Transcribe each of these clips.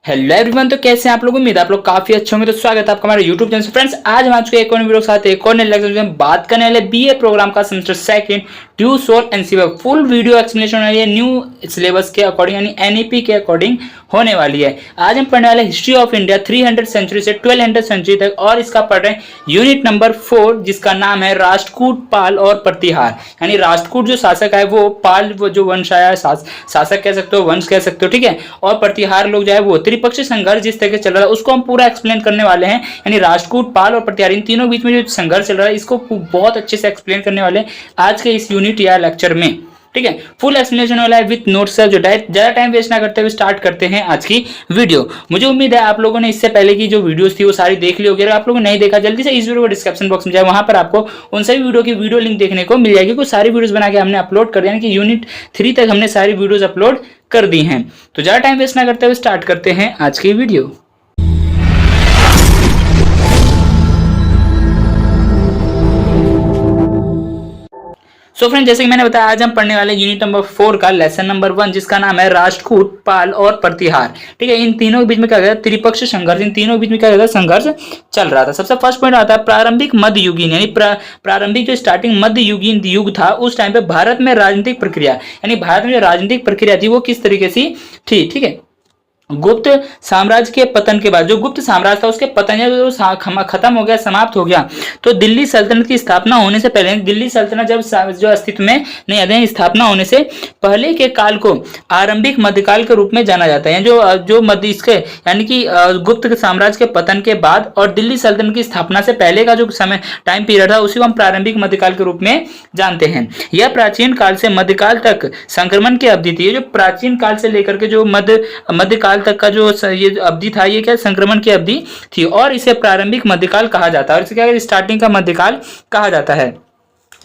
Hello everyone. तो कैसे हैं आप लोग? उम्मीद आप लोग काफी अच्छे होंगे। तो स्वागत है आपका हमारे यूट्यूब चैनल से। फ्रेंड्स, आज हम आ चुके एक और वीडियो के साथ एक और नए लेक्चर में बात करने वाले बीए प्रोग्राम का सेमेस्टर सेकंड ड्यू सोर एनसीबी फुल वीडियो एक्सप्लेनेशन होने वाली है न्यू सिलेबस के अकॉर्डिंग, यानी एनईपी के अकॉर्डिंग होने वाली है। आज हम पढ़ने वाले हिस्ट्री ऑफ इंडिया 300 सेंचुरी से 1200 सेंचुरी तक, और इसका पढ़ रहे हैं यूनिट नंबर 4 जिसका नाम है राष्ट्रकूट, पाल और प्रतिहार। यानी राष्ट्रकूट जो शासक है वो पाल, वो जो वंश आया शासक कह सकते हो, वंश कह सकते हो, ठीक है। और प्रतिहार लोग जो है वो त्रिपक्षीय संघर्ष जिस तरह चल रहा है उसको हम पूरा एक्सप्लेन करने वाले हैं। यानी राष्ट्रकूट, पाल और प्रतिहार, इन तीनों बीच में जो संघर्ष चल रहा है इसको बहुत अच्छे से एक्सप्लेन करने वाले हैं आज के इस यूनिट या लेक्चर में, ठीक है। फुल एक्सप्लेनेशन वाला है विद नोट्स है। जो ज्यादा टाइम वेस्ट ना करते हुए स्टार्ट करते हैं आज की वीडियो। मुझे उम्मीद है आप लोगों ने इससे पहले की जो वीडियोस थी वो सारी देख ली होगी। अगर आप लोगों ने नहीं देखा, जल्दी से इस वीडियो को डिस्क्रिप्शन बॉक्स में जाए, वहां पर आपको उन सभी वीडियो की वीडियो लिंक देखने को मिल जाएगी। कुछ सारी वीडियोस बना के हमने अपलोड कर दिया, यानी कि यूनिट 3 तक हमने सारी वीडियोस अपलोड कर दी हैं। तो ज्यादा टाइम वेस्ट ना करते हुए स्टार्ट करते हैं आज की वीडियो। सो फ्रेंड, जैसे कि मैंने बताया, आज हम पढ़ने वाले यूनिट नंबर 4 का लेसन नंबर 1 जिसका नाम है राष्ट्रकूट, पाल और प्रतिहार, ठीक है। इन तीनों के बीच में क्या कहता है? त्रिपक्षीय संघर्ष। इन तीनों के बीच में क्या कहता है? संघर्ष चल रहा था। सबसे फर्स्ट पॉइंट आता है प्रारंभिक मध्ययुगीन, यानी प्रारंभिक जो स्टार्टिंग मध्ययुगीन युग था उस टाइम पे भारत में राजनीतिक प्रक्रिया, यानी भारत में जो राजनीतिक प्रक्रिया थी वो किस तरीके से थी, ठीक है। गुप्त साम्राज्य के पतन के बाद, जो गुप्त साम्राज्य था उसके पतन खत्म हो गया, समाप्त हो गया, तो दिल्ली सल्तनत की स्थापना होने से पहले, दिल्ली सल्तनत जब जो अस्तित्व में नहीं आते, स्थापना होने से पहले के काल को आरंभिक मध्यकाल के रूप में जाना जाता है। जो मध्य इसके यानी कि गुप्त साम्राज्य के पतन के बाद और दिल्ली सल्तनत की स्थापना से पहले का जो समय टाइम पीरियड था उसी को हम प्रारंभिक मध्यकाल के रूप में जानते हैं। यह प्राचीन काल से मध्यकाल तक संक्रमण की अवधि थी। जो प्राचीन काल से लेकर के जो मध्यकाल तक का जो ये अवधि था, ये क्या संक्रमण की अवधि थी, और इसे प्रारंभिक मध्यकाल कहा जाता है, और इसे क्या स्टार्टिंग का मध्यकाल कहा जाता है।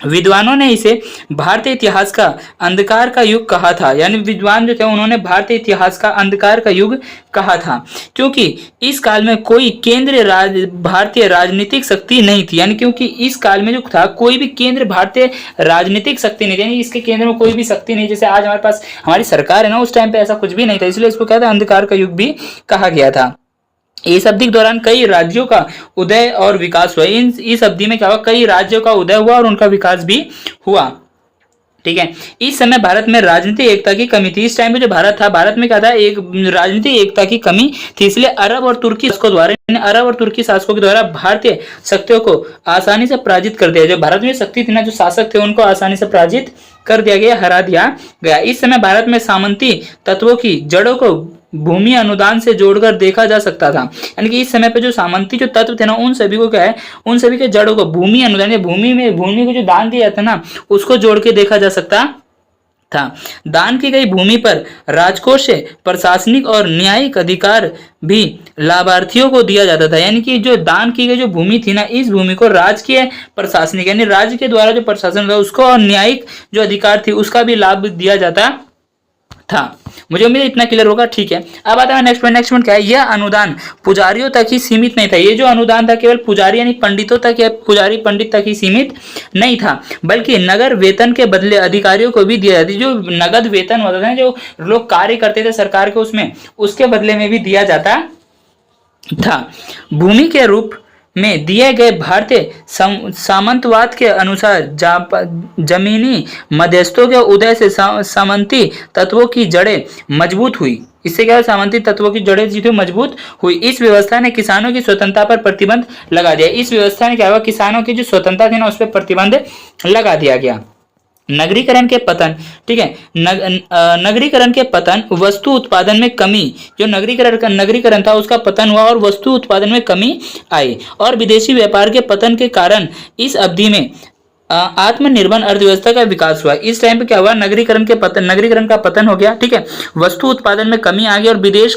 विद्वानों ने इसे भारतीय इतिहास का अंधकार का युग कहा था। यानी विद्वान जो थे उन्होंने भारतीय इतिहास का अंधकार का युग कहा था, क्योंकि इस काल में कोई केंद्रीय भारतीय राजनीतिक शक्ति नहीं थी। यानी क्योंकि इस काल में जो था कोई भी केंद्र भारतीय राजनीतिक शक्ति नहीं थी, यानी इसके केंद्र में कोई भी शक्ति नहीं। जैसे आज हमारे पास हमारी सरकार है ना, उस टाइम पे ऐसा कुछ भी नहीं था, इसलिए इसको क्या था? अंधकार का युग भी कहा गया था। इस अवधि के दौरान कई राज्यों का उदय और विकास हुआ। इस अवधि में क्या हुआ? कई राज्यों का उदय हुआ और उनका विकास भी हुआ, ठीक है। इस समय भारत में राजनीतिक एकता की कमी थी। इस टाइम पे जो भारत था, भारत में क्या था? एक राजनीतिक एकता की कमी थी, इसलिए अरब और तुर्की शासकों द्वारा, अरब और तुर्की शासकों के द्वारा भारतीय शक्तियों को आसानी से पराजित कर दिया। जो भारत में शक्ति थी ना, जो शासक थे, उनको आसानी से पराजित कर दिया गया, हरा दिया गया। इस समय भारत में सामंती तत्वों की जड़ों को भूमि अनुदान से जोड़कर देखा जा सकता था। यानी कि इस समय पे जो सामंती जो तत्व थे ना, उन सभी को क्या है? उन सभी के जड़ों को भूमि अनुदान, भूमि को जो दान दिया जाता है ना, उसको जोड़ के देखा जा सकता था। दान की गई भूमि पर राजकोष से प्रशासनिक और न्यायिक अधिकार भी लाभार्थियों को दिया जाता था। यानी कि जो दान की गई जो भूमि थी ना, इस भूमि को राजकीय प्रशासनिक, यानी राज्य के द्वारा जो प्रशासन था उसको, और न्यायिक जो अधिकार थी उसका भी लाभ दिया जाता था। मुझे उम्मीद है इतना क्लियर होगा, ठीक है। अब आता है नेक्स्ट पॉइंट क्या है? यह अनुदान पुजारियों तक ही सीमित नहीं था। ये जो अनुदान था केवल पुजारी यानी पंडितों तक या पुजारी पंडित तक ही सीमित नहीं था, बल्कि नगर वेतन के बदले अधिकारियों को भी दिया जाती। जो नगद वेतन होता था, जो लोग कार्य करते थे सरकार के, उसमें उसके बदले में भी दिया जाता था। भूमि के रूप में दिए गए भारतीय सामंतवाद के अनुसार जमीनी मध्यस्थों के उदय से सामंती तत्वों की जड़ें मजबूत हुई। इससे क्या? सामंती तत्वों की जड़ें जो मजबूत हुई। इस व्यवस्था ने किसानों की स्वतंत्रता पर प्रतिबंध लगा दिया। इस व्यवस्था ने क्या हुआ? किसानों की जो स्वतंत्रता थी ना, उस पर प्रतिबंध लगा दिया गया। नगरीकरण के पतन, ठीक है। नगरीकरण के पतन, वस्तु उत्पादन में कमी। जो नगरीकरण था उसका पतन हुआ और वस्तु उत्पादन में कमी आई, और विदेशी व्यापार के पतन के कारण इस अवधि में आत्मनिर्भर अर्थव्यवस्था का विकास हुआ। इस टाइम पे क्या हुआ? नगरीकरण का पतन हो गया, ठीक है। वस्तु उत्पादन में कमी आ गई, और विदेश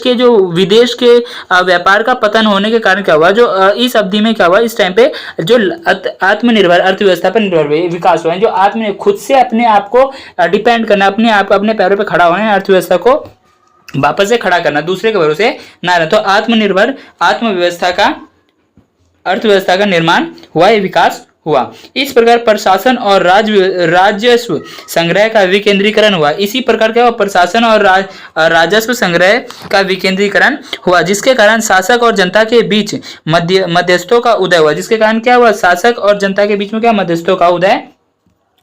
के व्यापार का पतन होने के कारण क्या हुआ? जो इस अवधि में क्या हुआ? इस टाइम पे जो आत्मनिर्भर अर्थव्यवस्था पर निर्भर विकास हुआ है, जो खुद से अपने आप को डिपेंड करना, अपने पैरों पर खड़ा होना, अर्थव्यवस्था को वापस से खड़ा करना, दूसरे के भरोसे ना रहे, तो अर्थव्यवस्था का निर्माण हुआ, विकास हुआ। इस प्रकार प्रशासन और राजस्व संग्रह का विकेंद्रीकरण हुआ। इसी प्रकार क्या हुआ, प्रशासन और राजस्व संग्रह का विकेंद्रीकरण हुआ, जिसके कारण शासक और जनता के बीच मध्यस्थों का उदय हुआ। जिसके कारण क्या हुआ, शासक और जनता के बीच में क्या, मध्यस्थों का उदय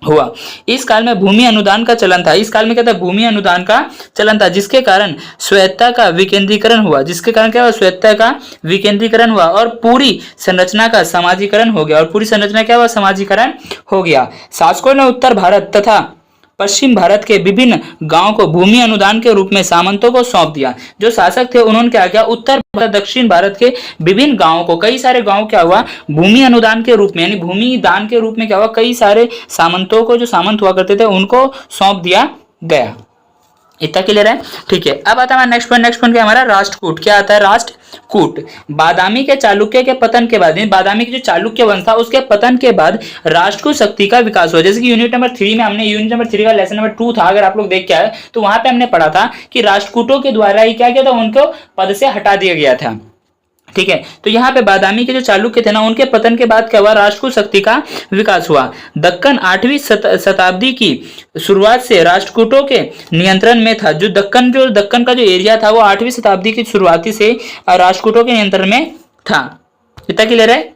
हुआ। इस काल में भूमि अनुदान का चलन था। इस काल में क्या था, भूमि अनुदान का चलन था, जिसके कारण स्वायत्तता का विकेंद्रीकरण हुआ। जिसके कारण क्या हुआ, स्वायत्तता का विकेंद्रीकरण हुआ और पूरी संरचना का समाजीकरण हो गया। और पूरी संरचना क्या हुआ, समाजीकरण हो गया। शासकों ने उत्तर भारत तथा पश्चिम भारत के विभिन्न गांवों को भूमि अनुदान के रूप में सामंतों को सौंप दिया। जो शासक थे उन्होंने क्या किया, उत्तर तथा दक्षिण भारत के विभिन्न गांवों को, कई सारे गांव क्या हुआ, भूमि अनुदान के रूप में यानी भूमि दान के रूप में क्या हुआ, कई सारे सामंतों को, जो सामंत हुआ करते थे, उनको सौंप दिया गया। इतना क्लियर है, ठीक है। अब आता है हमारा नेक्स्ट पॉइंट। नेक्स्ट पॉइंट क्या हमारा, राष्ट्रकूट। क्या आता है, राष्ट्रकूट। बादामी के चालुक्य के पतन के बाद, बादामी के जो चालुक्य वंश था उसके पतन के बाद राष्ट्रकूट शक्ति का विकास हुआ। जैसे कि यूनिट नंबर 3 में हमने, यूनिट नंबर 3 का लेसन नंबर 2 था, अगर आप लोग देख के आए तो वहां पे हमने पढ़ा था कि राष्ट्रकूटों के द्वारा ही क्या किया था, उनको पद से हटा दिया गया था। ठीक है, तो यहाँ पे बादामी के जो चालुक्य थे ना, उनके पतन के बाद क्या हुआ, राष्ट्रकूट शक्ति का विकास हुआ। दक्कन 8वीं शताब्दी की शुरुआत से राष्ट्रकूटों के नियंत्रण में था। जो दक्कन का जो एरिया था वो 8वीं शताब्दी की शुरुआती से राष्ट्रकूटों के नियंत्रण में था। इतना क्लियर है,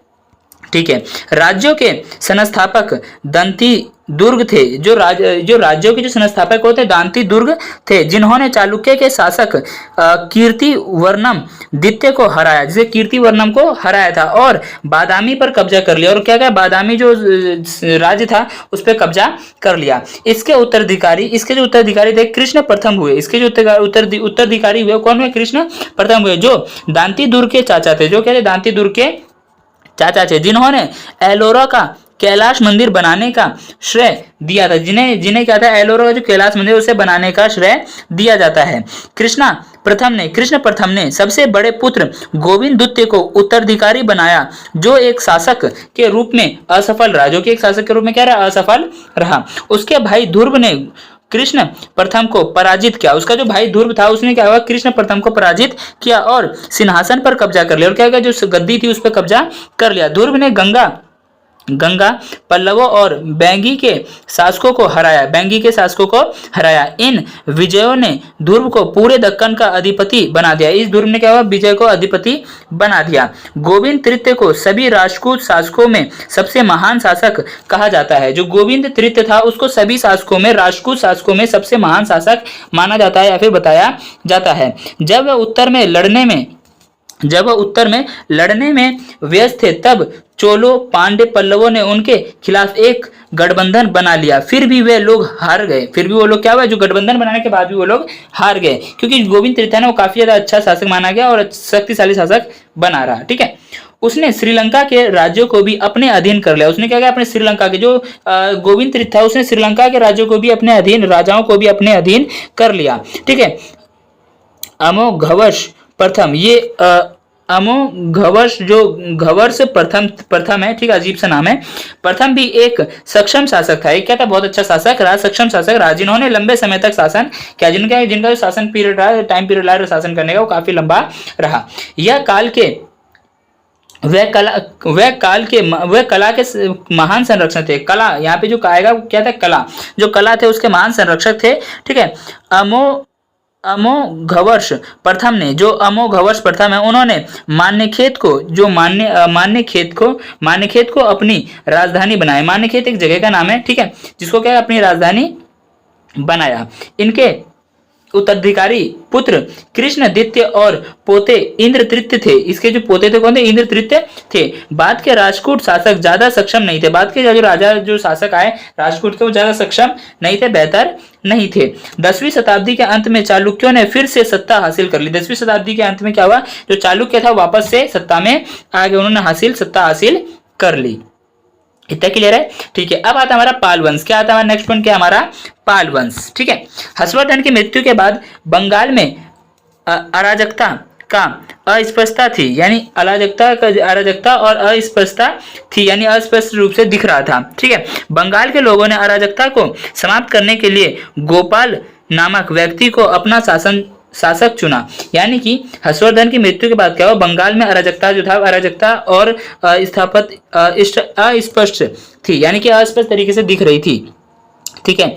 ठीक है। राज्यों के संस्थापक दंती दुर्ग थे। जो राज्यों के जो संस्थापक होते दांती दुर्ग थे, जिन्होंने चालुक्य के शासक कीर्तिवर्णम द्वितीय को हराया, जिसे कीर्तिवर्णम को हराया था, और बादामी पर कब्जा कर लिया। और क्या क्या, बादामी जो राज्य था उस पर कब्जा कर लिया। इसके जो उत्तराधिकारी थे कृष्ण प्रथम हुए। इसके जो उत्तराधिकारी हुए कौन हुए, कृष्ण प्रथम हुए, जो दांती दुर्ग के चाचा थे। जो क्या थे, दांती दुर्ग के चाचा थे, जिन्होंने एलोरा का कैलाश मंदिर बनाने का श्रेय दिया था। जिन्हें क्या था, एलोरा का जो कैलाश मंदिर उसे बनाने का श्रेय दिया जाता है। कृष्ण प्रथम ने सबसे बड़े पुत्र गोविंद द्वितीय को उत्तराधिकारी बनाया, जो एक शासक के रूप में असफल रहा। असफल रहा। उसके भाई ध्रुव ने कृष्ण प्रथम को पराजित किया। उसका जो भाई ध्रुव था उसने क्या हुआ, कृष्ण प्रथम को पराजित किया और सिंहासन पर कब्जा कर लिया। और क्या किया, जो गद्दी थी उस पर कब्जा कर लिया। ध्रुव ने गंगा पल्लवों और बैंगी के शासकों को हराया। इन विजयों ने ध्रुव को पूरे दक्कन का अधिपति बना दिया। इस ध्रुव ने क्या हुआ, विजय को अधिपति बना दिया। गोविंद तृतीय को सभी राष्ट्रकूट शासकों में सबसे महान शासक कहा जाता है। जो गोविंद तृतीय था उसको सभी शासकों में, राष्ट्रकूट शासकों में सबसे महान शासक माना जाता है या फिर बताया जाता है। जब वह उत्तर में लड़ने में व्यस्त थे, तब चोलों, पांडे, पल्लवों ने उनके खिलाफ एक गठबंधन बना लिया। फिर भी वे लोग हार गए। क्या हुआ, जो गठबंधन बनाने के बाद भी वो लोग हार गए, क्योंकि गोविंद तृतीय ने वो काफी ज्यादा अच्छा शासक माना गया और शक्तिशाली शासक बना रहा। ठीक है, उसने श्रीलंका के राज्यों को भी अपने अधीन कर लिया। उसने क्या किया, अपने श्रीलंका के जो गोविंद तृतीय था उसने श्रीलंका के राज्यों को भी अपने अधीन, राजाओं को भी अपने अधीन कर लिया। ठीक है, अमोघवर्ष प्रथम, ये अमोघवर्ष जो घवर्ष प्रथम है, ठीक है, अजीब सा नाम है। प्रथम भी एक सक्षम शासक था। एक क्या था, बहुत अच्छा शासक रहा, सक्षम शासक रहा, जिन्होंने लंबे समय तक शासन किया। जिनका जो शासन पीरियड रहा, टाइम पीरियड रहा शासन करने का, वो काफी लंबा रहा। यह वह कला के महान संरक्षक थे। कला यहाँ पे जो कहेगा क्या था, कला, जो कला थे उसके महान संरक्षक थे। ठीक है, अमोघवर्ष प्रथम है, उन्होंने मान्यखेत को अपनी राजधानी बनाया। मान्यखेत एक जगह का नाम है, ठीक है, जिसको क्या अपनी राजधानी बनाया। इनके उत्तराधिकारी पुत्र कृष्ण द्वितीय और पोते इंद्र तृतीय थे। इसके जो पोते थे कौन थे, इंद्र तृतीय थे। बाद के राजपूत शासक ज्यादा सक्षम नहीं थे। बाद के जो राजा जो शासक आए राजपूत के, वो ज्यादा सक्षम नहीं थे, बेहतर नहीं थे। 10वीं शताब्दी के अंत में चालुक्यों ने फिर से सत्ता हासिल कर ली। 10वीं शताब्दी के अंत में क्या हुआ, जो चालुक्य था वापस से सत्ता में आ गए, उन्होंने सत्ता हासिल कर ली। इतना क्लियर है, ठीक है। अब आता हमारा पाल वंश। क्या आता है नेक्स्ट पॉइंट, क्या हमारा पाल वंश। ठीक है, हर्षवर्धन की मृत्यु के बाद बंगाल में अराजकता का अस्पष्टता थी, यानी अराजकता और अस्पष्टता थी, यानी अस्पष्ट रूप से दिख रहा था। ठीक है, बंगाल के लोगों ने अराजकता को समाप्त करने के लिए गोपाल नामक व्यक्ति को अपना शासन शासक चुना। यानी कि हर्षवर्धन की मृत्यु के बाद क्या हुआ, बंगाल में अराजकता जो था, अराजकता और अस्पष्ट थी, यानी कि अस्पष्ट तरीके से दिख रही थी। ठीक है,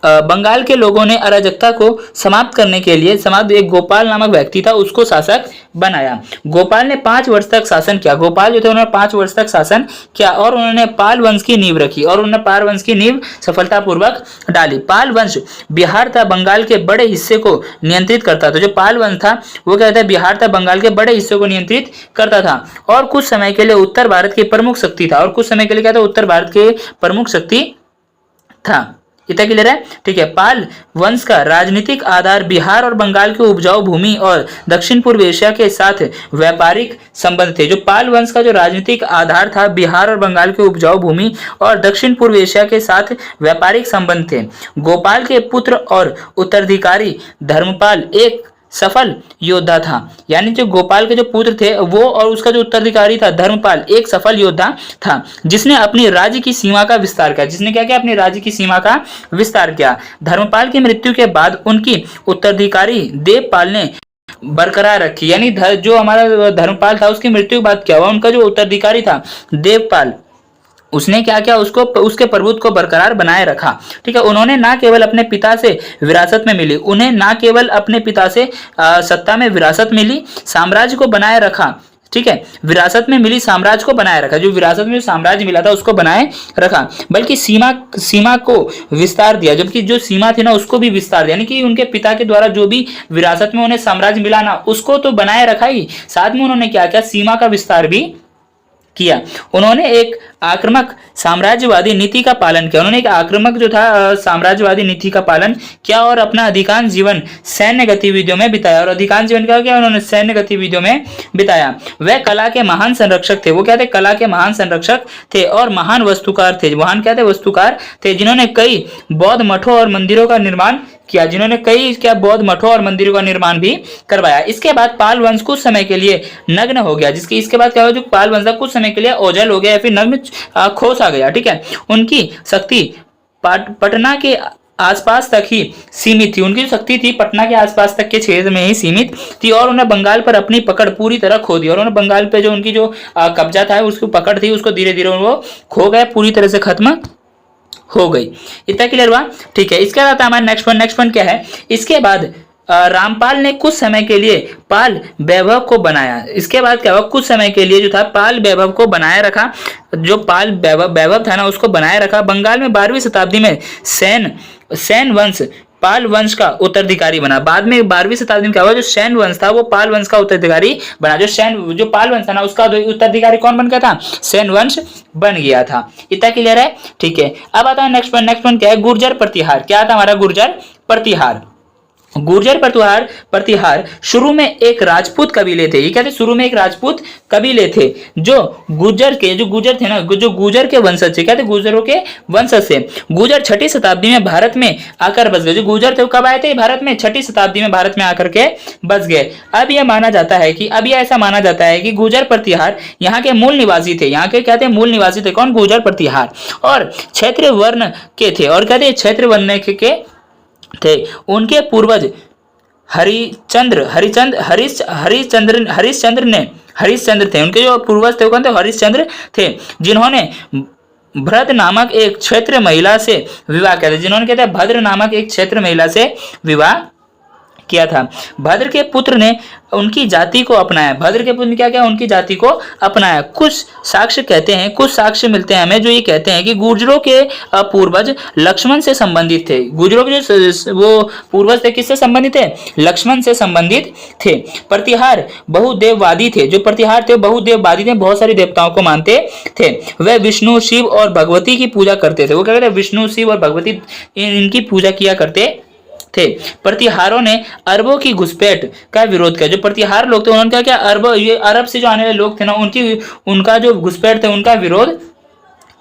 बंगाल के लोगों ने अराजकता को समाप्त करने के लिए एक गोपाल नामक व्यक्ति था, उसको शासक बनाया। गोपाल ने 5 वर्ष तक शासन किया। गोपाल जो थे उन्होंने 5 वर्ष तक शासन किया और उन्होंने पाल वंश की नींव रखी और उन्होंने पाल वंश की नींव सफलतापूर्वक डाली। पाल वंश बिहार तथा बंगाल के बड़े हिस्से को नियंत्रित करता था। जो पाल वंश था वो क्या था, बिहार तथा बंगाल के बड़े हिस्से को नियंत्रित करता था और कुछ समय के लिए उत्तर भारत की प्रमुख शक्ति था। और कुछ समय के लिए क्या था, उत्तर भारत के प्रमुख शक्ति था। इतना क्लियर है? ठीक है। पाल वंश का राजनीतिक आधार बिहार और बंगाल की उपजाऊ भूमि और दक्षिण पूर्व एशिया के साथ व्यापारिक संबंध थे। जो पाल वंश का जो राजनीतिक आधार था बिहार और बंगाल की उपजाऊ भूमि और दक्षिण पूर्व एशिया के साथ व्यापारिक संबंध थे। गोपाल के पुत्र और उत्तराधिकारी धर्मपाल एक सफल योद्धा था। यानी जो गोपाल के जो पुत्र थे वो और उसका जो उत्तराधिकारी था धर्मपाल एक सफल योद्धा था, जिसने अपनी राज्य की सीमा का विस्तार किया। जिसने क्या किया, अपनी राज्य की सीमा का विस्तार किया। धर्मपाल की मृत्यु के बाद उनकी उत्तराधिकारी देवपाल ने बरकरार रखी। यानी जो हमारा धर्मपाल था उसकी मृत्यु के बाद क्या हुआ, उनका जो उत्तराधिकारी था देवपाल, उसने क्या किया, उसको उसके प्रभुत्व को बरकरार बनाए रखा। ठीक है, उन्होंने ना केवल अपने पिता से विरासत में मिली, उन्हें ना केवल अपने पिता से सत्ता में विरासत मिली, साम्राज्य को बनाए रखा। ठीक है, विरासत में मिली साम्राज्य को बनाए रखा। जो विरासत में साम्राज्य मिला था उसको बनाए रखा, बल्कि सीमा को विस्तार दिया। जबकि जो सीमा थी ना उसको भी विस्तार दिया। यानी कि उनके पिता के द्वारा जो भी विरासत में उन्हें साम्राज्य मिला ना उसको तो बनाए रखा ही, साथ में उन्होंने क्या किया, सीमा का विस्तार भी किया। उन्होंने एक आक्रामक साम्राज्यवादी नीति का पालन किया। उन्होंने एक आक्रामक जो था साम्राज्यवादी नीति का पालन किया और अपना अधिकांश जीवन सैन्य गतिविधियों में बिताया। और अधिकांश जीवन क्या किया उन्होंने, सैन्य गतिविधियों में बिताया। वह कला के महान संरक्षक थे। वो क्या थे, कला के महान संरक्षक थे और महान वस्तुकार थे। महान क्या थे, वस्तुकार थे, जिन्होंने कई बौद्ध मठों और मंदिरों का निर्माण किया। जिन्होंने कई क्या बौद्ध मठों और मंदिरों का निर्माण भी करवाया। इसके बाद पाल वंश कुछ समय के लिए नग्न हो गया। इसके बाद क्या हुआ, जो पाल वंश कुछ समय के लिए ओझल हो गया या फिर नग्न खोस आ गया। ठीक है, उनकी शक्ति पटना के आसपास तक ही सीमित थी। उनकी जो शक्ति थी पटना के आसपास तक के क्षेत्र में ही सीमित थी और उन्हें बंगाल पर अपनी पकड़ पूरी तरह खो दी। और उन्होंने बंगाल पे जो उनकी जो कब्जा था उसकी पकड़ थी उसको धीरे धीरे वो खो गया, पूरी तरह से खत्म हो गई। इतना क्लियर हुआ? ठीक है, इसके बाद हमारा नेक्स्ट पॉइंट क्या है, इसके बाद रामपाल ने कुछ समय के लिए पाल वैभव को बनाया। इसके बाद क्या हुआ, कुछ समय के लिए जो था पाल वैभव को बनाए रखा। जो पाल वैभव था ना उसको बनाए रखा। बंगाल में 12वीं शताब्दी में सैन वंश पाल वंश का उत्तराधिकारी बना। बाद में 12वीं शताब्दी में क्या हुआ, जो सैन वंश था वो पाल वंश का उत्तराधिकारी बना। जो पाल वंश था ना उसका उत्तराधिकारी कौन बन गया था, सैन वंश बन गया था। इतना क्लियर है? ठीक है, अब आता है नेक्स्ट पॉइंट क्या है, गुर्जर प्रतिहार। क्या था हमारा, गुर्जर प्रतिहार। गुर्जर प्रतिहार शुरू में एक राजपूत कबीले थे। ये क्या थे, शुरू में एक राजपूत कबीले थे जो गुर्जर थे ना, जो गुर्जर के वंशज थे। क्या थे, गुर्जरों के वंशज से। गुर्जर 6ठी शताब्दी में भारत में आकर बस गए। जो गुर्जर थे वो कब आए थे, भारत में 6ठी शताब्दी में भारत में आकर के बस गए। अब यह ऐसा माना जाता है कि गुर्जर प्रतिहार यहाँ के मूल निवासी थे। यहाँ के क्या थे, मूल निवासी थे। कौन, गुर्जर प्रतिहार। और क्षेत्रीय वर्ण के थे। और क्या थे, क्षेत्रीय वर्ण के थे। उनके पूर्वज हरिश्चंद्र थे। उनके जो पूर्वज थे कौन थे, हरिश्चंद्र थे, जिन्होंने भद्र नामक एक क्षेत्रीय महिला से विवाह किया था। जिन्होंने क्या था, भद्र नामक एक क्षेत्रीय महिला से विवाह किया था। भद्र के पुत्र ने उनकी जाति को अपनाया। भद्र के पुत्र ने क्या किया, उनकी जाति को अपनाया। कुछ साक्ष्य मिलते हैं हमें जो ये कहते हैं कि गुर्जरों के पूर्वज लक्ष्मण से संबंधित थे। गुर्जरों के जो वो पूर्वज थे किससे संबंधित थे, लक्ष्मण से संबंधित थे। प्रतिहार बहुदेववादी थे। जो प्रतिहार थे बहुदेववादी थे, बहुत सारे देवताओं को मानते थे। वे विष्णु, शिव और भगवती की पूजा करते थे। वो क्या कहते हैं, विष्णु, शिव और भगवती इनकी पूजा किया करते थे। प्रतिहारों ने अरबों की घुसपैठ का विरोध किया। जो प्रतिहार लोग थे उन्होंने क्या किया, अरब से जो आने वाले लोग थे ना उनका जो घुसपैठ थे उनका विरोध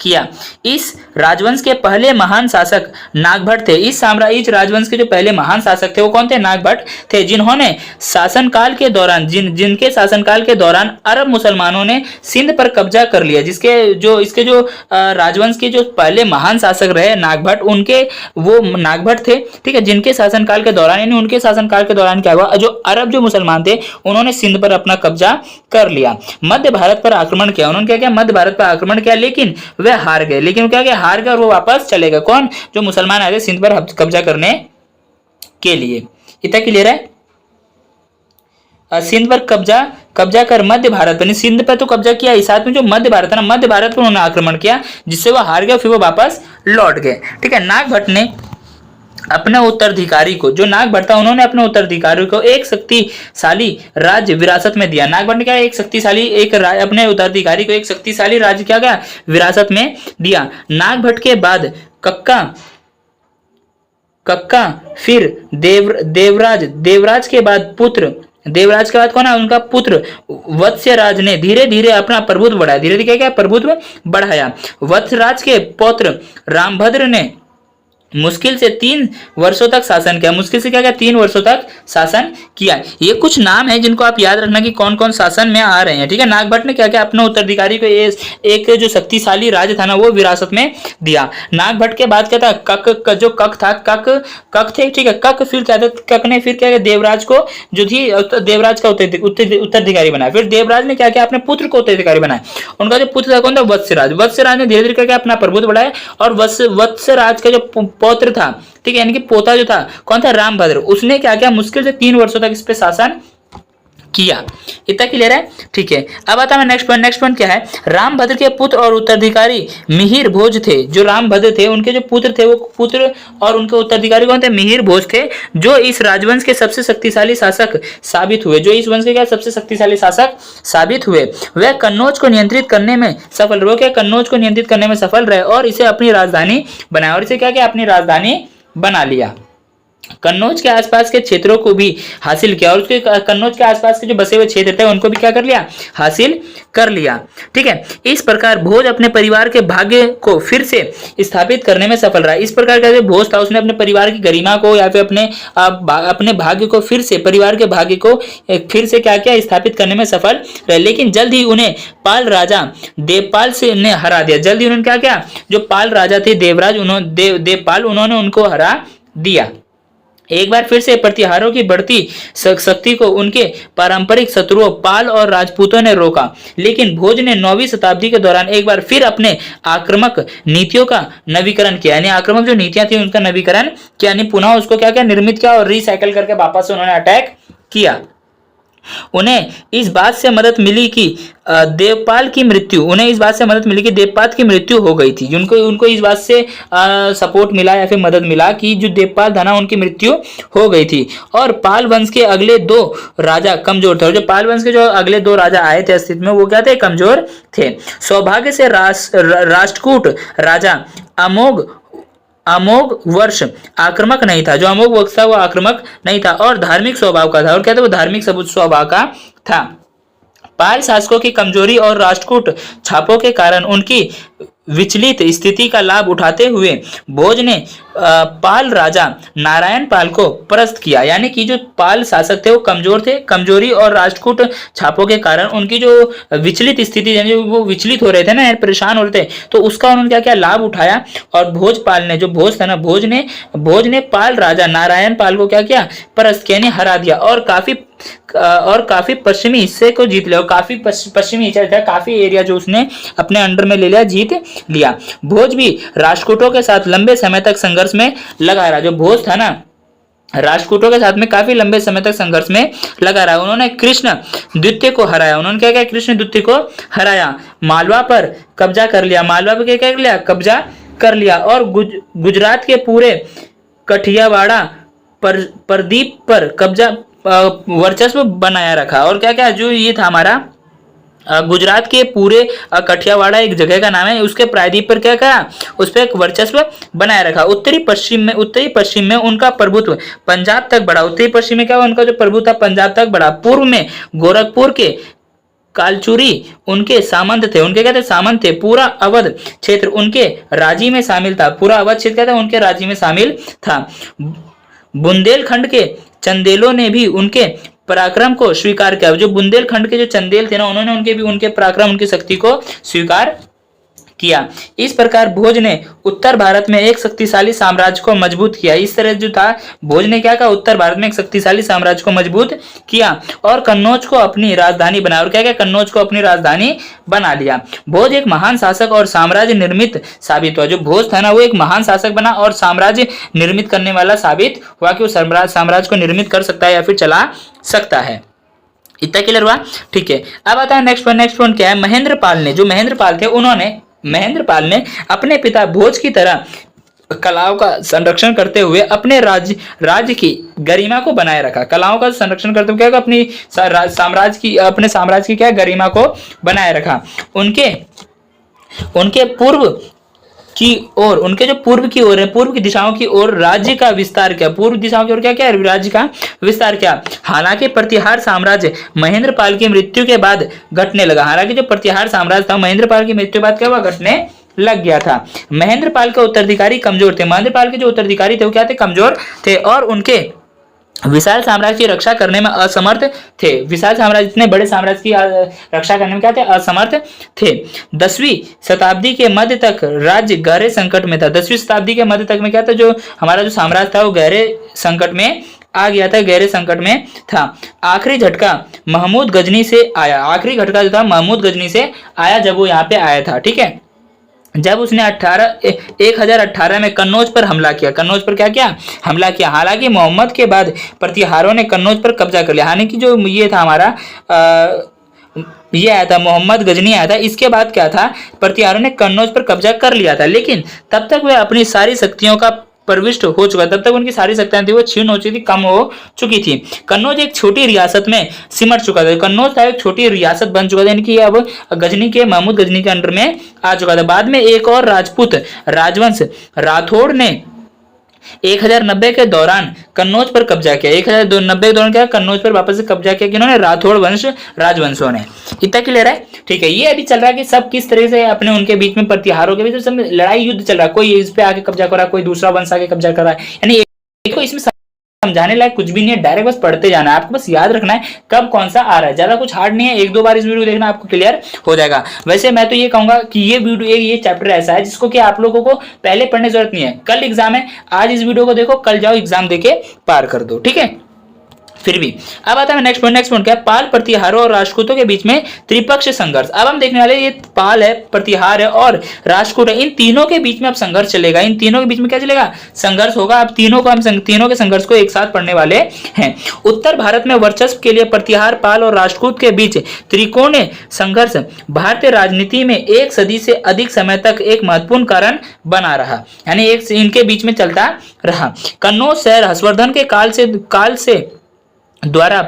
किया। इस राजवंश के पहले महान शासक नागभट्ट थे। इस राजवंश के जो पहले महान शासक थे वो कौन थे? नागभट्ट थे, जिन्होंने शासनकाल के दौरान जिनके शासनकाल के दौरान अरब मुसलमानों ने सिंध पर कब्जा कर लिया। इसके जो राजवंश के जो पहले महान शासक रहे नागभट्ट, उनके वो नागभट्ट थे, ठीक है, जिनके शासनकाल के दौरान, यानी उनके शासनकाल के दौरान क्या हुआ, जो अरब जो मुसलमान थे उन्होंने सिंध पर अपना कब्जा कर लिया। मध्य भारत पर आक्रमण किया, उन्होंने क्या किया? मध्य भारत पर आक्रमण किया, लेकिन वे हार गए। लेकिन क्या किया? हार गए और वो वापस चले गए। कौन? जो मुसलमान आए थे सिंध पर कब्जा करने के लिए। इतना क्लियर है? सिंध पर कब्जा कर मध्य भारत पर, सिंध पर तो कब्जा किया ही, साथ में जो मध्य भारत है ना, मध्य भारत पर उन्होंने आक्रमण किया, जिससे वो हार गए, फिर वो वापस लौट गए। ठीक है, नागभट्ट ने अपने उत्तराधिकारी को, जो नागभट्ट था, उन्होंने अपने उत्तराधिकारी को एक शक्तिशाली राज्य विरासत में दिया। नागभट्ट ने क्या? अपने उत्तराधिकारी को एक शक्तिशाली राज्य क्या गया? विरासत में दिया। नागभट्ट के बाद कक्का, फिर देवराज के बाद कौन है? उनका पुत्र वत्स्यराज ने धीरे धीरे अपना प्रभुत्व बढ़ाया। धीरे धीरे क्या? प्रभुत्व बढ़ाया। वत्सराज के पौत्र रामभद्र ने मुश्किल से 3 वर्षों तक शासन किया। मुश्किल से क्या किया? 3 वर्षों तक शासन किया। ये कुछ नाम है जिनको आप याद रखना कि कौन कौन शासन में आ रहे हैं। ठीक है, नागभट्ट ने क्या किया? अपने उत्तराधिकारी को एक जो शक्तिशाली राज्य था ना, वो विरासत में दिया। नागभट्ट के बाद क्या था? कक थे, ठीक है, फिर क्या था? कक ने फिर क्या किया? देवराज को, जो थी देवराज का उत्तराधिकारी बनाया। फिर देवराज ने क्या किया? अपने पुत्र को उत्तराधिकारी बनाया। उनका जो पुत्र था कौन था? वत्स्यराज ने धीरे धीरे करके अपना प्रभुत्व बढ़ाया, और वत्स्यराज का जो पौत्र था, ठीक है, यानी कि पोता जो था, कौन था? रामभद्र, उसने क्या किया? मुश्किल से 3 वर्षों तक इस पे शासन किया। इतना क्लियर है? ठीक है, अब आता है नेक्स्ट पॉइंट क्या है? रामभद्र के पुत्र और उत्तराधिकारी मिहिर भोज थे। जो रामभद्र थे, उनके जो पुत्र थे, वो पुत्र और उनके उत्तराधिकारी कौन थे? मिहिर भोज थे, जो इस राजवंश के सबसे शक्तिशाली शासक साबित हुए। वह कन्नौज को नियंत्रित करने में सफल रहे और इसे अपनी राजधानी बनाया। और इसे क्या किया? अपनी राजधानी बना लिया। कन्नौज के आसपास के क्षेत्रों को भी हासिल किया, और उसके कन्नौज के आसपास के जो बसे हुए क्षेत्र थे उनको भी क्या कर लिया? हासिल कर लिया। ठीक है, इस प्रकार भोज अपने परिवार के भाग्य को फिर से स्थापित करने में सफल रहा। इस प्रकार का जो भोज था, उसने अपने परिवार की गरिमा को या फिर अपने भाग्य को फिर से, परिवार के भाग्य को फिर से क्या किया? स्थापित करने में सफल रहे। लेकिन जल्द ही उन्हें पाल राजा देवपाल से ने हरा दिया। जल्द ही उन्होंने क्या किया? जो पाल राजा थे देवराज, देवपाल, उन्होंने उनको हरा दिया। एक बार फिर से प्रतिहारों की बढ़ती शक्ति को उनके पारंपरिक शत्रुओं पाल और राजपूतों ने रोका। लेकिन भोज ने 9वीं शताब्दी के दौरान एक बार फिर अपने आक्रामक नीतियों का नवीकरण किया, यानी आक्रामक जो नीतियां थी उनका नवीकरण किया, यानी पुनः उसको क्या किया? निर्मित किया और रिसाइकल करके वापस उन्होंने अटैक किया। उन्हें इस बात से मदद मिली कि देवपाल की मृत्यु हो गई थी। उनको इस बात से सपोर्ट मिला या फिर मदद मिला कि जो देवपाल था ना, उनकी मृत्यु हो गई थी। और पाल वंश के अगले 2 राजा कमजोर थे। और जो पाल वंश के जो अगले 2 राजा आए थे अस्तित्व में, वो क्या थे? कमजोर थे। सौभाग्य से राष्ट्रकूट राजा अमोघ वर्ष आक्रामक नहीं था। जो अमोघ वंश था वो आक्रामक नहीं था और धार्मिक स्वभाव का था। और क्या था? वो धार्मिक स्वभाव का था। पाल शासकों की कमजोरी और राष्ट्रकूट छापों के कारण उनकी विचलित स्थिति का लाभ उठाते हुए भोज ने पाल राजा नारायण पाल को परास्त किया। यानी कि जो पाल शासक थे वो कमजोर थे, कमजोरी और राष्ट्रकूट छापों के कारण उनकी जो विचलित स्थिति, यानी वो विचलित हो रहे थे ना, परेशान हो रहे थे, तो उसका उन्होंने क्या क्या लाभ उठाया। और भोजपाल ने, जो भोज था ना, भोज ने पाल राजा नारायण पाल को क्या किया? परास्त किया, यानी हरा दिया। और काफी पश्चिमी हिस्से को जीत लिया। काफी पश्चिमी हिस्सा था, काफी एरिया जो उसने अपने अंडर में ले लिया, जीत लिया। भोज भी राष्ट्रकूटों के साथ लंबे समय तक संघर्ष में लगा रहा। जो भोज था ना, राष्ट्रकूटों के साथ में काफी लंबे समय तक संघर्ष में लगा रहा। उन्होंने कृष्ण द्वितीय को हराया। उन्होंने क्या किया? कृष्ण द्वितीय को हराया। मालवा पर कब्जा कर लिया। मालवा पर क्या कर लिया? कब्जा कर लिया। और गुजरात के पूरे कठियावाड़ा प्रदीप पर कब्जा वर्चस्व बनाया रखा। और क्या क्या? जो ये था हमारा गुजरात के पूरे कठियावाड़ा एक जगह का नाम है, उसके प्रायद्वीप पर क्या करा? उस पर एक वर्चस्व बनाए रखा। उत्तरी पश्चिम में उनका प्रभुत्व पंजाब तक बढ़ा। उत्तरी पश्चिम में क्या हुआ? उनका जो प्रभुत्व था पंजाब तक बढ़ा। पूर्व में गोरखपुर के कालचुरी उनके सामंत थे, उनके क्या थे, सामंत थे। पूरा अवध क्षेत्र उनके राज्य में शामिल था, पूरा अवध क्षेत्र क्या था, उनके राज्य में शामिल था। बुंदेलखंड के चंदेलों ने भी उनके पराक्रम को स्वीकार किया। जो बुंदेलखंड के जो चंदेल थे ना, उन्होंने उनके भी उनके पराक्रम, उनकी शक्ति को स्वीकार किया। इस प्रकार भोज ने उत्तर भारत में एक शक्तिशाली साम्राज्य को मजबूत किया। इस तरह जो था, भोज ने क्या कहा, उत्तर भारत में एक शक्तिशाली साम्राज्य को मजबूत किया और कन्नौज को अपनी राजधानी बनाया। और क्या क्या, कन्नौज को अपनी राजधानी बना लिया। भोज एक महान शासक और साम्राज्य निर्मित साबित हुआ। जो भोज था ना, वो एक महान शासक बना और साम्राज्य निर्मित करने वाला साबित हुआ कि वो साम्राज्य को निर्मित कर सकता है या फिर चला सकता है। इतना क्लियर हुआ? ठीक है, अब आता है नेक्स्ट पॉइंट क्या है, महेंद्रपाल ने, जो महेंद्रपाल थे, महेंद्रपाल ने अपने पिता भोज की तरह कलाओं का संरक्षण करते हुए अपने राज्य की गरिमा को बनाए रखा। कलाओं का संरक्षण करते हुए क्या, अपनी अपने साम्राज्य की क्या, गरिमा को बनाए रखा। उनके पूर्व की ओर, उनके जो पूर्व की ओर है, पूर्व की दिशाओं की ओर राज्य का विस्तार किया। पूर्व दिशाओं की ओर क्या क्या, राज्य का विस्तार किया। हालांकि प्रतिहार साम्राज्य महेंद्रपाल की मृत्यु के बाद घटने लगा। हालांकि जो प्रतिहार साम्राज्य था, महेंद्रपाल की मृत्यु के बाद क्या हुआ, घटने लग गया था। महेंद्रपाल के उत्तराधिकारी कमजोर थे। महेंद्रपाल के जो उत्तराधिकारी थे वो क्या थे, कमजोर थे और उनके विशाल साम्राज्य की रक्षा करने में असमर्थ थे। विशाल साम्राज्य, इतने बड़े साम्राज्य की रक्षा करने में क्या थे, असमर्थ थे। 10वीं शताब्दी के मध्य तक राज्य गहरे संकट में था। 10वीं शताब्दी के मध्य तक में क्या था, जो हमारा जो साम्राज्य था वो गहरे संकट में आ गया था, गहरे संकट में था। आखिरी झटका महमूद गजनी से आया। आखिरी झटका जो था महमूद गजनी से आया, जब वो यहाँ पे आया था। ठीक है, जब उसने 1018 में कन्नौज पर हमला किया। कन्नौज पर क्या किया, हमला किया। हालांकि मोहम्मद के बाद प्रतिहारों ने कन्नौज पर कब्जा कर लिया। हालांकि जो ये था हमारा ये आया था, मोहम्मद गजनी आया था, इसके बाद क्या था, प्रतिहारों ने कन्नौज पर कब्जा कर लिया था। लेकिन तब तक वे अपनी सारी शक्तियों का प्रविष्ट हो चुका, तब तक उनकी सारी शक्तियां थी वो क्षीण हो चुकी थी, कम हो चुकी थी। कन्नौज एक छोटी रियासत में सिमट चुका था। कन्नौज था एक छोटी रियासत बन चुका था, यानी कि अब गजनी के, महमूद गजनी के अंडर में आ चुका था। बाद में एक और राजपूत राजवंश राठौड़ ने 1090 के दौरान कन्नौज पर कब्जा किया। 1090 के दौरान क्या, कन्नौज पर वापस से कब्जा किया किन्होंने, राठौड़ राजवंशों ने। इतना क्लियर है? ठीक है, ये अभी चल रहा है कि सब किस तरह से अपने उनके बीच में, प्रतिहारों के बीच में सब लड़ाई युद्ध चल रहा है। कोई इस पे आके कब्जा कर रहा है, कोई दूसरा वंश आके कब्जा कर रहा है। यानी देखो, इसमें समझाने लायक कुछ भी नहीं है, डायरेक्ट बस पढ़ते जाना है। आपको बस याद रखना है कब कौन सा आ रहा है, ज्यादा कुछ हार्ड नहीं है। 1-2 बार इस वीडियो देखना, आपको क्लियर हो जाएगा। वैसे मैं तो ये कहूंगा कि ये वीडियो, ये चैप्टर ऐसा है जिसको कि आप लोगों को पहले पढ़ने की जरूरत नहीं है। कल एग्जाम है, आज इस वीडियो को देखो, कल जाओ एग्जाम देके पार कर दो। ठीक है, फिर भी अब आता है नेक्स्ट पॉइंट क्या है, पाल प्रतिहारों और राजपूतों के बीच में त्रिपक्षीय संघर्ष। अब हम देखने वाले, ये पाल है, प्रतिहार है और राजपूत है, इन तीनों के बीच में अब संघर्ष चलेगा। इन तीनों के बीच में क्या चलेगा, संघर्ष होगा। अब तीनों के संघर्ष को एक साथ पढ़ने वाले हैं। उत्तर भारत में वर्चस्व के लिए प्रतिहार, पाल और राजपूत के बीच त्रिकोणीय संघर्ष भारतीय राजनीति में 1 सदी से अधिक समय तक एक महत्वपूर्ण कारण बना रहा, यानी एक इनके बीच में चलता रहा। कन्नौज शहर हर्षवर्धन के काल से द्वारा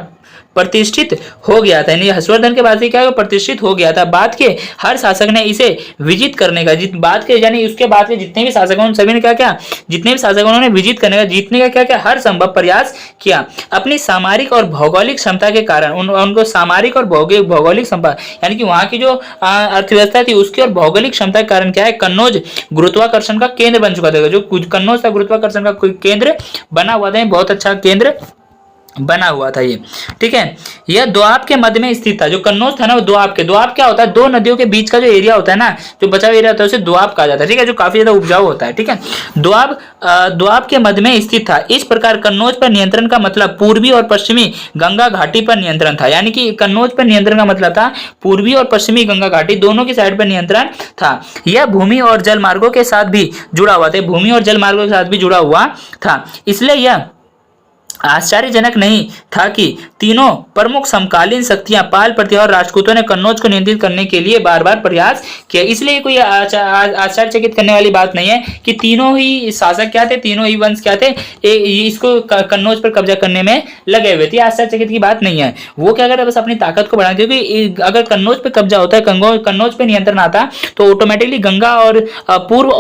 प्रतिष्ठित हो गया था, यानी हर्षवर्धन के बाद से क्या प्रतिष्ठित हो गया था। बाद के हर शासक ने इसे विजित करने का, बाद के यानी उसके बाद के जितने भी शासक हैं, सभी ने क्या जितने भी शासक उन्होंने विजित करने का, जीतने का क्या हर संभव प्रयास किया। अपनी सामरिक और भौगोलिक क्षमता के कारण उनको सामरिक और भौगोलिक क्षमता, यानी कि वहां की जो अर्थव्यवस्था थी उसकी और भौगोलिक क्षमता के कारण क्या है, कन्नौज गुरुत्वाकर्षण का केंद्र बन चुका था। जो कन्नौज था गुरुत्वाकर्षण का केंद्र बना हुआ था, बहुत अच्छा केंद्र बना हुआ था ये। ठीक है, यह दोआब के मध्य में स्थित था। जो कन्नौज था ना, वो दोआब क्या होता है, 2 नदियों के बीच का जो एरिया होता है ना, जो बचा हुआ एरिया होता है उसे दोआब कहा जाता है। ठीक है, जो काफी ज्यादा उपजाऊ होता है। ठीक है, दोआब के मध्य में स्थित था। इस प्रकार कन्नौज पर नियंत्रण का मतलब पूर्वी और पश्चिमी गंगा घाटी पर नियंत्रण था। यानी कि कन्नौज पर नियंत्रण का मतलब था पूर्वी और पश्चिमी गंगा घाटी दोनों की साइड पर नियंत्रण था। यह भूमि और जल मार्गों के साथ भी जुड़ा हुआ था, भूमि और जल मार्गों के साथ भी जुड़ा हुआ था। इसलिए यह आश्चर्यजनक नहीं था कि तीनों प्रमुख समकालीन शक्तियां पाल, प्रतिहार और राजपूतों ने कन्नौज को नियंत्रित करने के लिए बार बार प्रयास किया। इसलिए कोई आश्चर्यचकित करने वाली बात नहीं है कि तीनों ही शासक क्या थे, तीनों ही वंश क्या थे, इसको कन्नौज पर कब्जा करने में लगे हुए थे। आश्चर्यचकित की बात नहीं है। वो क्या करे, बस अपनी ताकत को बढ़ाने, क्योंकि अगर कन्नौज पर कब्जा होता है, कन्नौज पर नियंत्रण आता तो ऑटोमेटिकली गंगा और पूर्व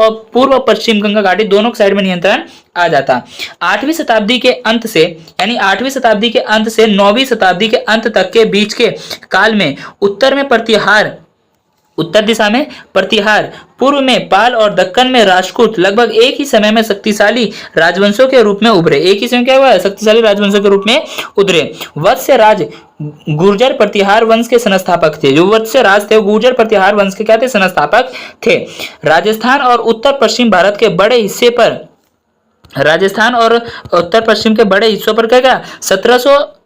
और पश्चिम गंगा घाटी दोनों साइड में नियंत्रण आ जाता। 8वीं शताब्दी के अंत से यानी 8वीं शताब्दी के अंत से 9वीं शताब्दी के अंत तक के बीच के काल में उत्तर में प्रतिहार, उत्तर दिशा में प्रतिहार, पूर्व में पाल और दक्कन में राष्ट्रकूट लगभग एक ही समय में शक्तिशाली राजवंशों के रूप में उभरे। एक ही समय क्या हुआ, शक्तिशाली राजवंशों के रूप में उभरे। वत्स्य राज गुर्जर प्रतिहार वंश के संस्थापक थे। जो वत्स्य राज थे वो गुर्जर प्रतिहार वंश के क्या थे, संस्थापक थे। राजस्थान और उत्तर पश्चिम भारत के बड़े हिस्से पर, राजस्थान और उत्तर पश्चिम के बड़े हिस्सों पर क्या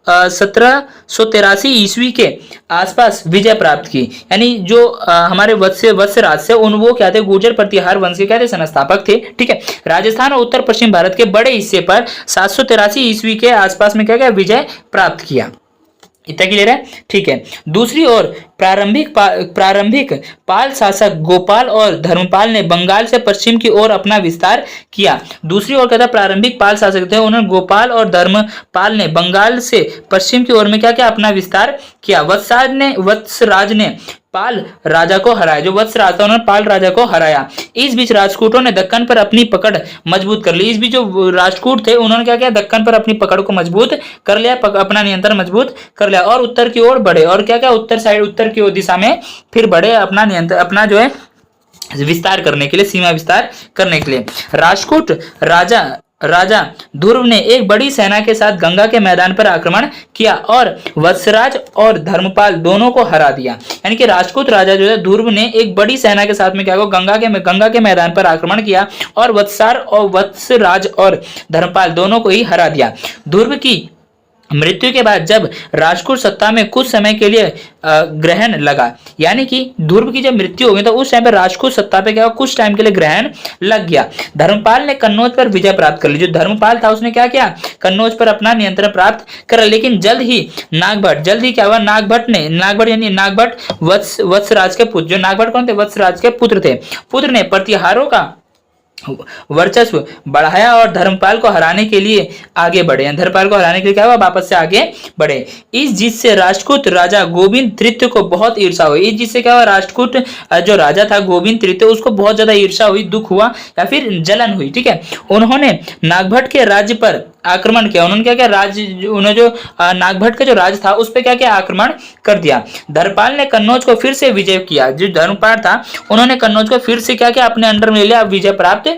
1783 ईस्वी के आसपास विजय प्राप्त की। यानी जो हमारे वत्स्य राज से उन वो क्या थे, गुर्जर प्रतिहार वंश के क्या थे, संस्थापक थे। ठीक है, राजस्थान और उत्तर पश्चिम भारत के बड़े हिस्से पर 783 ईस्वी के आसपास में क्या विजय प्राप्त किया। इतना क्लियर है। ठीक है, दूसरी ओर प्रारंभिक पाल शासक गोपाल और धर्मपाल ने बंगाल से पश्चिम की ओर अपना विस्तार किया। दूसरी ओर क्या था, प्रारंभिक पाल शासक थे उन्होंने गोपाल और धर्मपाल ने बंगाल से पश्चिम की ओर में क्या अपना विस्तार किया। वत्सराज ने पाल राजा को हराया। जो वत्सराज था उन्होंने पाल राजा को हराया। इस बीच राजपूतों ने दक्कन पर अपनी पकड़ मजबूत कर ली। इस बीच जो राजपूत थे उन्होंने क्या किया, दक्कन पर अपनी पकड़ को मजबूत कर लिया, अपना नियंत्रण मजबूत कर लिया और उत्तर की ओर बढ़े। और क्या उत्तर साइड, उत्तर की ओर दिशा में फिर बढ़े, अपना नियंत्रण, अपना जो है विस्तार करने के लिए, सीमा विस्तार करने के लिए। राजपूत राजा ध्रुव ने एक बड़ी सेना के साथ गंगा के मैदान पर आक्रमण किया और वत्सराज और धर्मपाल दोनों को हरा दिया। यानी कि राजपूत राजा जो है ध्रुव ने एक बड़ी सेना के साथ में क्या गंगा के मैदान पर आक्रमण किया और वत्सराज और धर्मपाल दोनों को ही हरा दिया। ध्रुव की मृत्यु के बाद जब राजपूत सत्ता में कुछ समय के लिए ग्रहण लगा, यानी कि ध्रुव की जब मृत्यु हो गई तो उस टाइम पर राजपूत सत्ता पे क्या कुछ टाइम के लिए ग्रहण लग गया। धर्मपाल ने कन्नौज पर विजय प्राप्त कर ली। जो धर्मपाल था उसने क्या किया, कन्नौज पर अपना नियंत्रण प्राप्त करा। लेकिन जल्द ही क्या हुआ, नागभट वत्सराज के पुत्र, जो नागभट कौन थे, वत्सराज के पुत्र ने प्रतिहारों का वर्चस्व बढ़ाया और धर्मपाल को हराने के लिए आगे बढ़े। धर्मपाल को हराने के लिए क्या हुआ, वापस से आगे बढ़े। इस जीत से राजपूत राजा गोविंद तृतीय को बहुत ईर्ष्या हुई। इस जीत से क्या हुआ, राजपूत जो राजा था गोविंद तृतीय, उसको बहुत ज्यादा ईर्ष्या हुई, दुख हुआ या फिर जलन हुई। ठीक है, उन्होंने नागभट के राज्य पर आक्रमण किया। उन्होंने क्या उन्होंने जो नागभट का जो राज था उस पर क्या आक्रमण कर दिया। धर्मपाल ने कन्नौज को फिर से विजय किया। जो धर्मपाल था उन्होंने कन्नौज को फिर से क्या अपने अंडर में ले लिया, विजय प्राप्त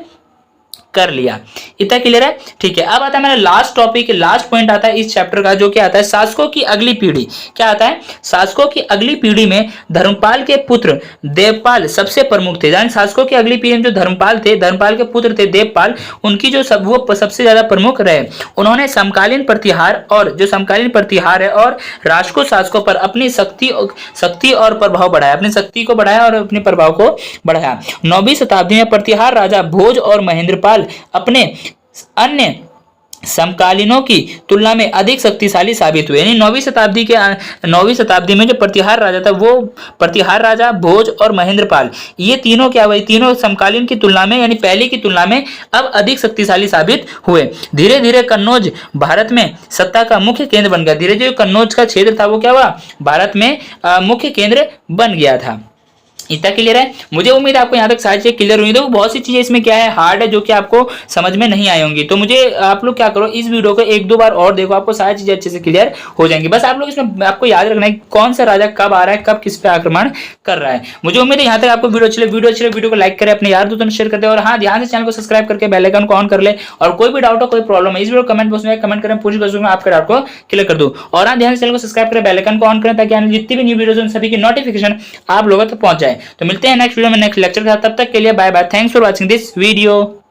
कर लिया। इतना क्लियर है। ठीक है, अब आता है मेरा लास्ट टॉपिक, लास्ट पॉइंट आता है इस चैप्टर का, जो क्या आता है, शासकों की अगली पीढ़ी। क्या आता है, शासकों की अगली पीढ़ी में धर्मपाल के पुत्र देवपाल सबसे प्रमुख थे। यानी शासकों की अगली पीढ़ी में जो धर्मपाल थे, धर्मपाल के पुत्र थे देवपाल, उनकी जो वो सबसे ज्यादा प्रमुख रहे। उन्होंने समकालीन प्रतिहार है और राजपूत शासकों पर अपनी शक्ति और प्रभाव बढ़ाया, अपनी शक्ति को बढ़ाया और अपने प्रभाव को बढ़ाया। 9वीं शताब्दी में प्रतिहार राजा भोज और महेंद्रपाल अपने अन्य समकालीनों की तुलना में अधिक शक्तिशाली साबित हुए। यानी 9वीं शताब्दी में जो प्रतिहार राजा था, वो प्रतिहार राजा भोज और महेंद्रपाल, ये तीनों क्या हुए, तीनों समकालीन की तुलना में, यानी पहले की तुलना में अब अधिक शक्तिशाली साबित हुए। धीरे धीरे कन्नौज भारत में सत्ता का मुख्य केंद्र बन गया। धीरे धीरे कन्नौज का क्षेत्र था वो क्या हुआ, भारत में मुख्य केंद्र बन गया था। इतना क्लियर है। मुझे उम्मीद है आपको यहाँ तक सारी चीजें क्लियर हुई। तो बहुत सी चीजें इसमें क्या है, हार्ड है, जो कि आपको समझ में नहीं आई होंगी। तो मुझे आप लोग क्या करो, इस वीडियो को 1-2 बार और देखो, आपको सारी चीजें अच्छे से क्लियर हो जाएंगी। बस आप लोग इसमें आपको याद रखना है कौन सा राजा कब आ रहा है, कब किस पे आक्रमण कर रहा है। मुझे उम्मीद है यहाँ तक आपको वीडियो अच्छी वीडियो को लाइक करें, अपने यार दोस्तों में शेयर कर दे और हाँ, ध्यान से चैनल को सब्सक्राइब करके बेल आइकन को ऑन कर ले। और कोई भी डाउट हो, कोई प्रॉब्लम है, इस वीडियो कमेंट बॉक्स में कमेंट करें, पूरी कोशिश में आपके डाउट को क्लियर कर दूं। और हाँ, ध्यान से चैनल को सब्सक्राइब करें, बेल आइकन को ऑन करें, ताकि जितनी भी न्यू वीडियोस सभी की नोटिफिकेशन आप लोगों तक पहुंच जाए। तो मिलते हैं नेक्स्ट वीडियो में, नेक्स्ट लेक्चर के साथ। तब तक के लिए bye bye. Thanks for watching this video.